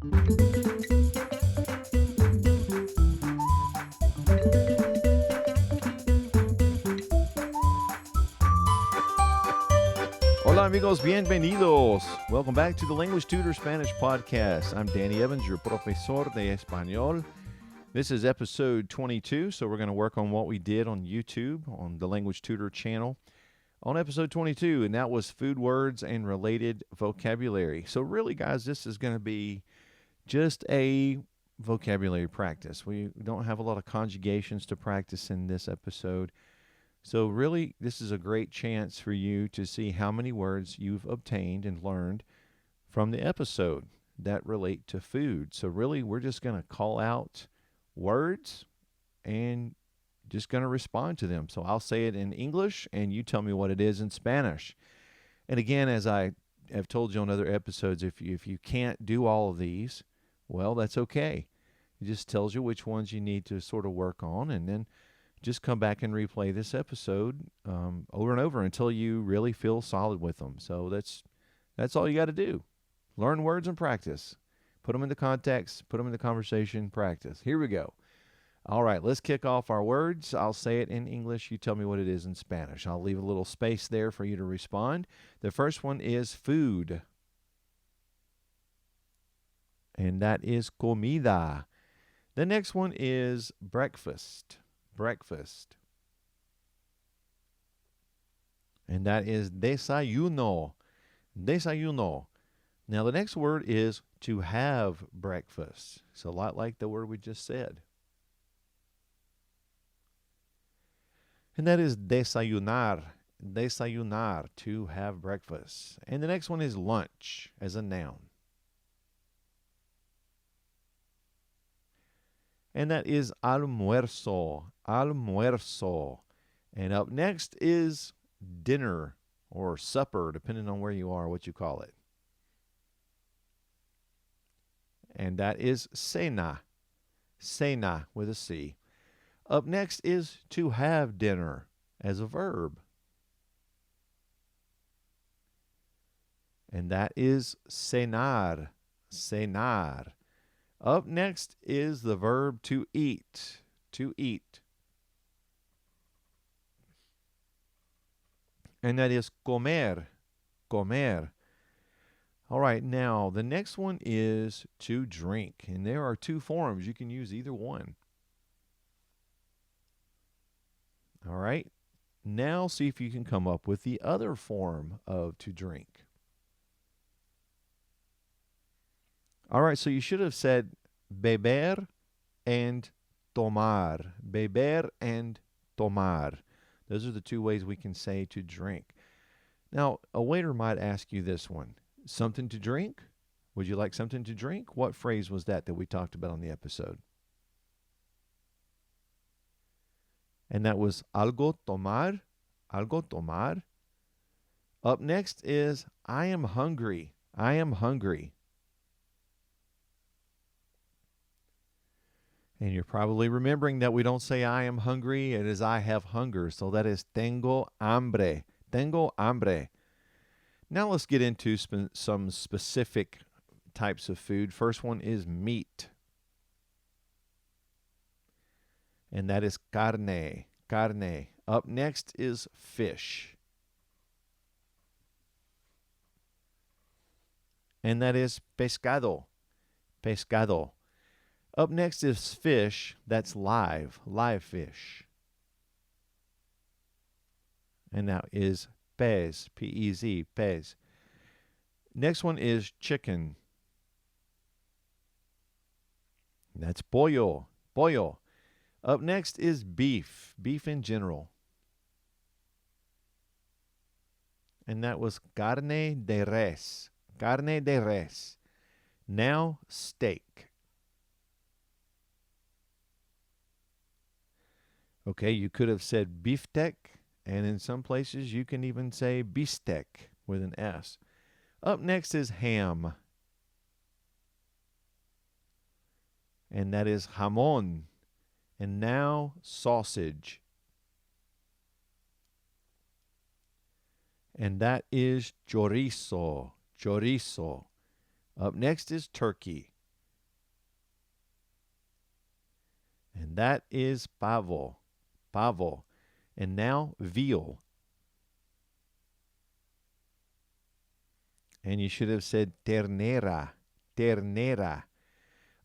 Hola amigos, bienvenidos. Welcome back to the Language Tutor Spanish podcast. I'm Danny Evans, your profesor de español. This is episode 22, so we're going to work on what we did on YouTube, on the Language Tutor channel, on episode 22, and that was food words and related vocabulary. So really, guys, this is going to be just a vocabulary practice. We don't have a lot of conjugations to practice in this episode. So really, this is a great chance for you to see how many words you've obtained and learned from the episode that relate to food. So really, we're just going to call out words and just going to respond to them. So I'll say it in English, and you tell me what it is in Spanish. And again, as I have told you on other episodes, if you can't do all of these, well, that's okay. It just tells you which ones you need to sort of work on, and then just come back and replay this episode over and over until you really feel solid with them. So that's all you got to do. Learn words and practice. Put them into context, put them into conversation, practice. Here we go. All right, let's kick off our words. I'll say it in English. You tell me what it is in Spanish. I'll leave a little space there for you to respond. The first one is food. And that is comida. The next one is breakfast. Breakfast. And that is desayuno. Desayuno. Now the next word is to have breakfast. It's a lot like the word we just said. And that is desayunar. Desayunar, to have breakfast. And the next one is lunch as a noun. And that is almuerzo, almuerzo. And up next is dinner or supper, depending on where you are, what you call it. And that is cena, cena with a C. Up next is to have dinner as a verb. And that is cenar, cenar. Up next is the verb to eat, to eat. And that is comer, comer. All right, now the next one is to drink. And there are two forms. You can use either one. All right, now see if you can come up with the other form of to drink. All right, so you should have said beber and tomar. Beber and tomar. Those are the two ways we can say to drink. Now, a waiter might ask you this one. Something to drink? Would you like something to drink? What phrase was that we talked about on the episode? And that was algo tomar. Algo tomar. Up next is I am hungry. I am hungry. And you're probably remembering that we don't say I am hungry. It is I have hunger. So that is tengo hambre. Tengo hambre. Now let's get into some specific types of food. First one is meat. And that is carne. Carne. Up next is fish. And that is pescado. Pescado. Up next is fish that's live, live fish. And that is pez, P-E-Z, pez. Next one is chicken. That's pollo, pollo. Up next is beef, beef in general. And that was carne de res, carne de res. Now steak. Okay, you could have said beefsteak, and in some places you can even say beefsteak with an S. Up next is ham. And that is jamón. And now sausage. And that is chorizo. Chorizo. Up next is turkey. And that is pavo. Pavo. And now veal. And you should have said ternera. Ternera.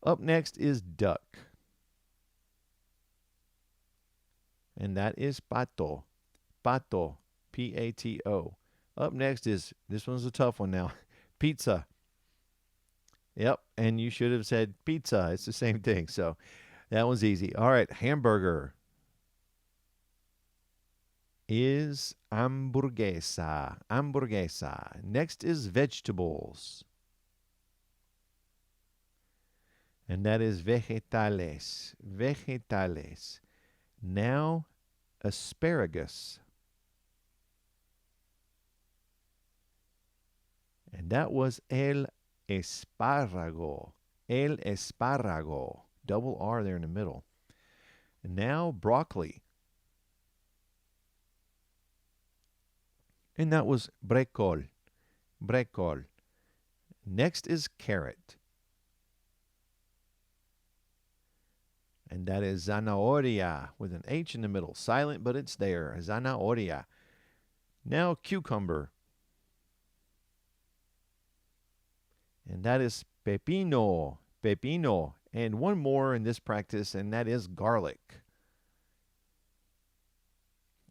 Up next is duck. And that is pato. Pato. P-A-T-O. Up next is, this one's a tough one now, pizza. Yep, and you should have said pizza. It's the same thing, so that one's easy. All right, hamburger is hamburguesa. Hamburguesa. Next is vegetables. And that is vegetales. Vegetales. Now, asparagus. And that was el espárrago. El espárrago. Double R there in the middle. And now broccoli. And that was brécol. Brécol. Next is carrot. And that is zanahoria with an H in the middle. Silent, but it's there. Zanahoria. Now cucumber. And that is pepino. Pepino. And one more in this practice, and that is garlic.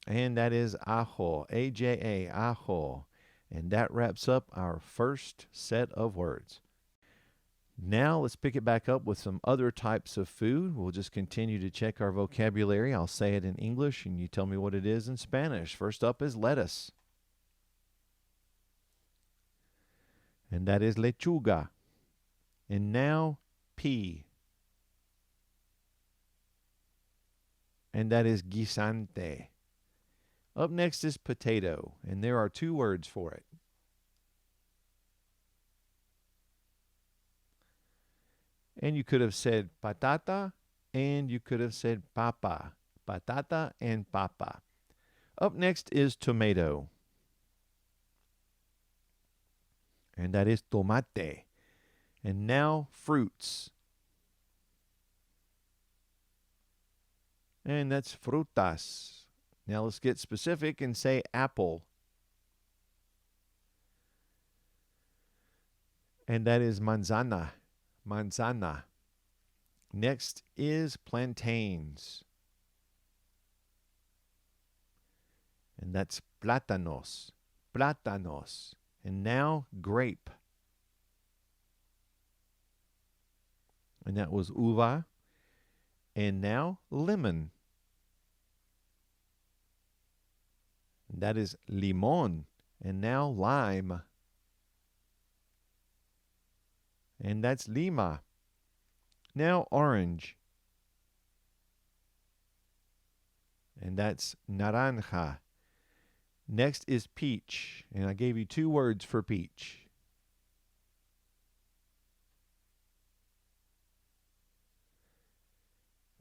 And that is ajo. A-J-A. Ajo. And that wraps up our first set of words. Now let's pick it back up with some other types of food. We'll just continue to check our vocabulary. I'll say it in English, and you tell me what it is in Spanish. First up is lettuce. And that is lechuga. And now pea. And that is guisante. Up next is potato, and there are two words for it. And you could have said patata, and you could have said papa. Patata and papa. Up next is tomato. And that is tomate. And now fruits. And that's frutas. Now let's get specific and say apple. And that is manzana. Manzana. Next is plantains. And that's plátanos. Plátanos. And now grape. And that was uva. And now lemon. And that is limón. And now lime. And that's lima. Now orange. And that's naranja. Next is peach. And I gave you two words for peach.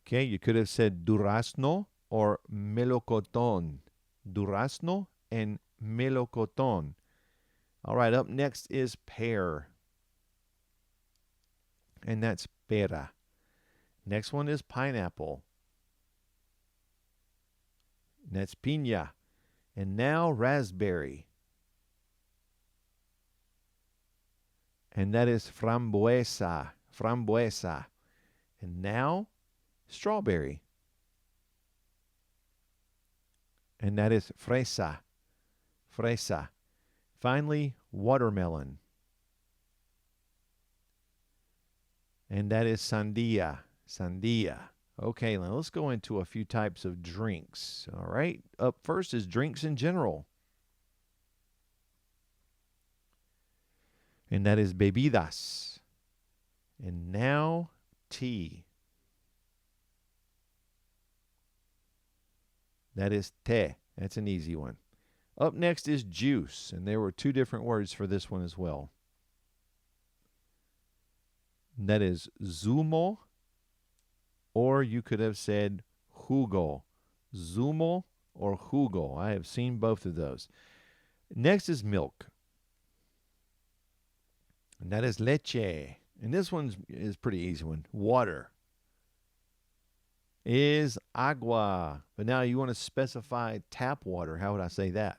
Okay, you could have said durazno or melocotón. Durazno and melocotón. All right, up next is pear. And that's pera. Next one is pineapple. And that's piña. And now raspberry. And that is frambuesa. Frambuesa. And now strawberry. And that is fresa. Fresa. Finally, watermelon. And that is sandia. Sandia. Okay, now let's go into a few types of drinks. All right. Up first is drinks in general. And that is bebidas. And now tea. That is té. That's an easy one. Up next is juice. And there were two different words for this one as well. That is zumo, or you could have said jugo. Zumo or jugo. I have seen both of those. Next is milk. And that is leche. And this one is pretty easy one. Water. is agua. But now you want to specify tap water. How would I say that?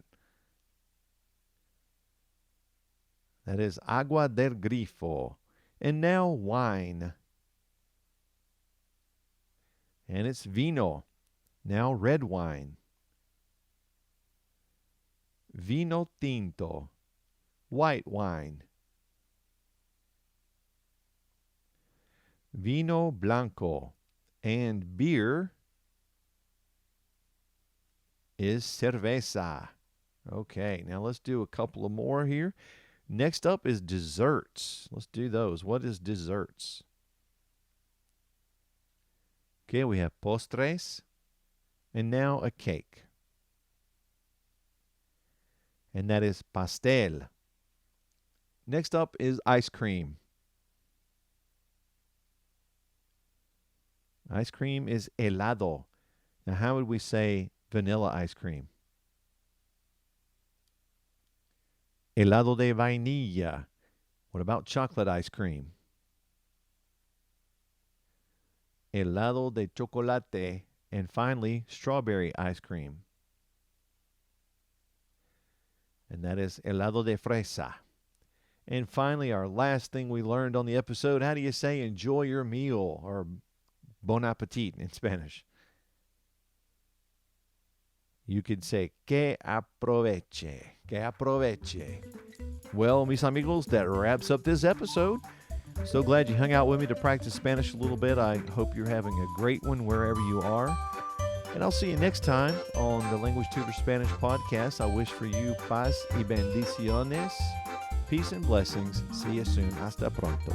That is agua del grifo. And now wine. And it's vino. Now red wine. Vino tinto. White wine. Vino blanco. And beer is cerveza. Okay, now let's do a couple of more here. Next up is desserts. Let's do those. What is desserts? Okay, we have postres. And now a cake. And that is pastel. Next up is ice cream. Ice cream is helado. Now, how would we say vanilla ice cream? Helado de vainilla. What about chocolate ice cream? Helado de chocolate. And finally, strawberry ice cream. And that is helado de fresa. And finally, our last thing we learned on the episode, how do you say enjoy your meal or bon appetit in Spanish? You could say que aproveche. Que aproveche. Well, mis amigos, that wraps up this episode. So glad you hung out with me to practice Spanish a little bit. I hope you're having a great one wherever you are. And I'll see you next time on the Language Tutor Spanish podcast. I wish for you paz y bendiciones. Peace and blessings. See you soon. Hasta pronto.